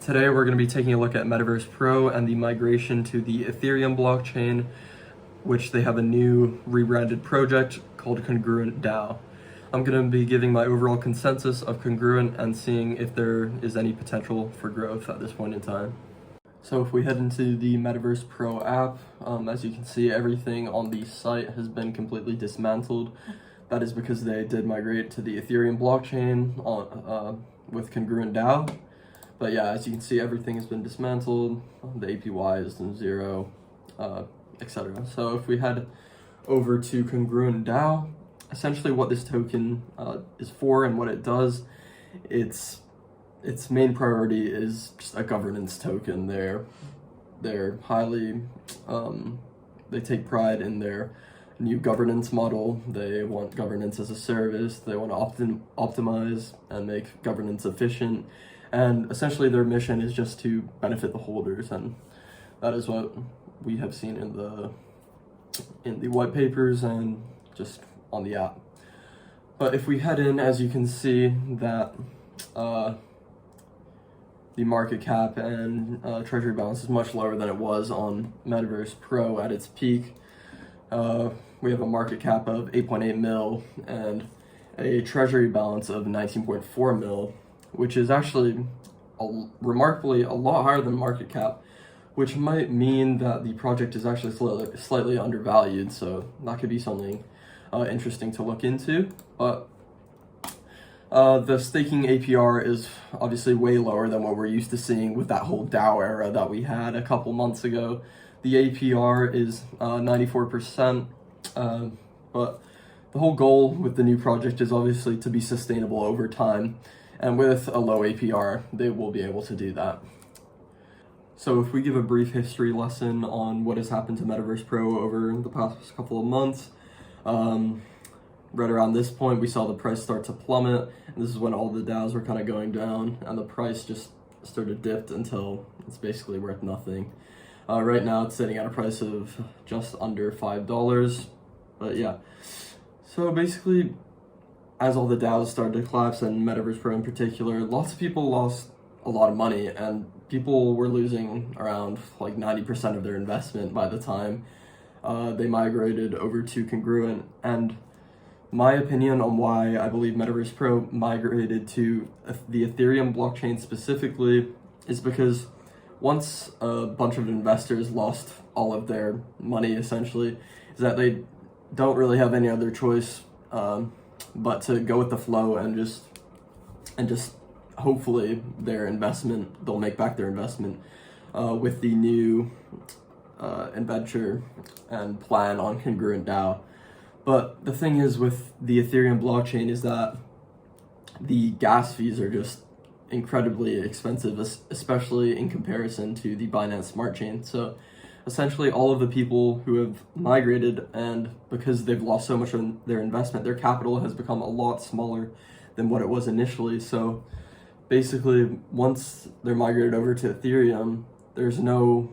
Today we're going to be taking a look at Metaverse Pro and the migration to the Ethereum blockchain, which they have a new rebranded project called Congruent DAO. I'm going to be giving my overall consensus of Congruent and seeing if there is any potential for growth at this point in time. So if we head into the Metaverse Pro app, as you can see, everything on the site has been completely dismantled. That is because they did migrate to the Ethereum blockchain with Congruent DAO. But yeah, as you can see, everything has been dismantled. The APY is in zero, etc. So if we head over to Congruent DAO, essentially what this token is for and what it does, its main priority is just a governance token. They're highly, they take pride in their new governance model. They want governance as a service. They want to optimize and make governance efficient. And essentially their mission is just to benefit the holders, and that is what we have seen in the white papers and just on the app. But if we head in, as you can see that the market cap and treasury balance is much lower than it was on Metaverse Pro at its peak. We have a market cap of 8.8 mil and a treasury balance of 19.4 mil, which is actually remarkably a lot higher than market cap, which might mean that the project is actually slightly undervalued. So that could be something interesting to look into. But the staking APR is obviously way lower than what we're used to seeing with that whole DAO era that we had a couple months ago. The APR is 94%, but the whole goal with the new project is obviously to be sustainable over time. And with a low APR, they will be able to do that. So if we give a brief history lesson on what has happened to Metaverse Pro over the past couple of months, right around this point, we saw the price start to plummet. And this is when all the DAOs were kind of going down, and the price just started dipped until it's basically worth nothing. Right now, it's sitting at a price of just under $5. But yeah, so basically, as all the DAOs started to collapse, and Metaverse Pro in particular, lots of people lost a lot of money, and people were losing around like 90% of their investment by the time they migrated over to Congruent. And my opinion on why I believe Metaverse Pro migrated to the Ethereum blockchain specifically is because once a bunch of investors lost all of their money, essentially, is that they don't really have any other choice but to go with the flow and just hopefully they'll make back their investment with the new adventure and plan on Congruent DAO. But the thing is with the Ethereum blockchain is that the gas fees are just incredibly expensive, especially in comparison to the Binance Smart Chain. So essentially all of the people who have migrated, and because they've lost so much of their investment, their capital has become a lot smaller than what it was initially. So basically once they're migrated over to Ethereum, there's no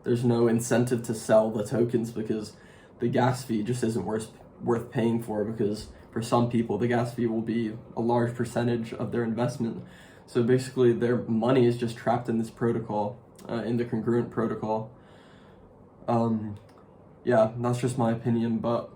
incentive to sell the tokens because the gas fee just isn't worth paying for, because for some people the gas fee will be a large percentage of their investment. So basically their money is just trapped in this protocol, in the Congruent protocol. Yeah, that's just my opinion, but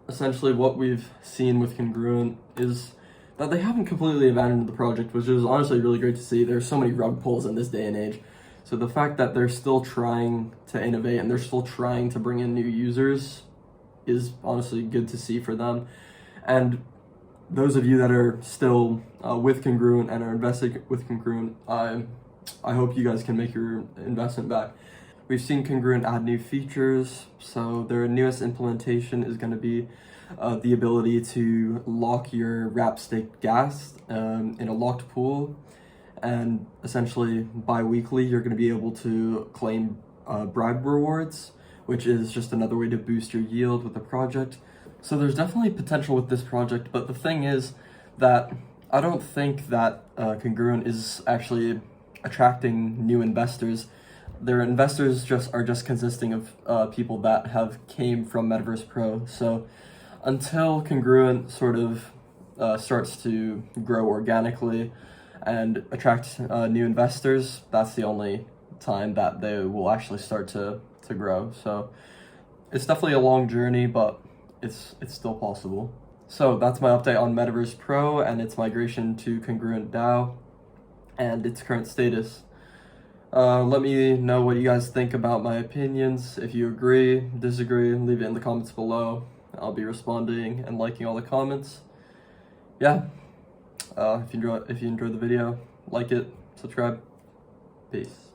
essentially what we've seen with Congruent is that they haven't completely abandoned the project, which is honestly really great to see. There's so many rug pulls in this day and age. So the fact that they're still trying to innovate and they're still trying to bring in new users is honestly good to see for them. And those of you that are still with Congruent and are invested with Congruent, I hope you guys can make your investment back. We've seen Congruent add new features. So their newest implementation is going to be the ability to lock your wrap staked gas in a locked pool. And essentially bi-weekly, you're going to be able to claim bribe rewards, which is just another way to boost your yield with the project. So there's definitely potential with this project, but the thing is that I don't think that Congruent is actually attracting new investors. Their investors are just consisting of people that have came from Metaverse Pro. So until Congruent sort of starts to grow organically and attract new investors, that's the only time that they will actually start to grow. So it's definitely a long journey, but it's still possible. So that's my update on Metaverse Pro and its migration to Congruent DAO and its current status. Let me know what you guys think about my opinions. If you agree, disagree, leave it in the comments below. I'll be responding and liking all the comments. Yeah. If you enjoyed the video, like it, subscribe. Peace.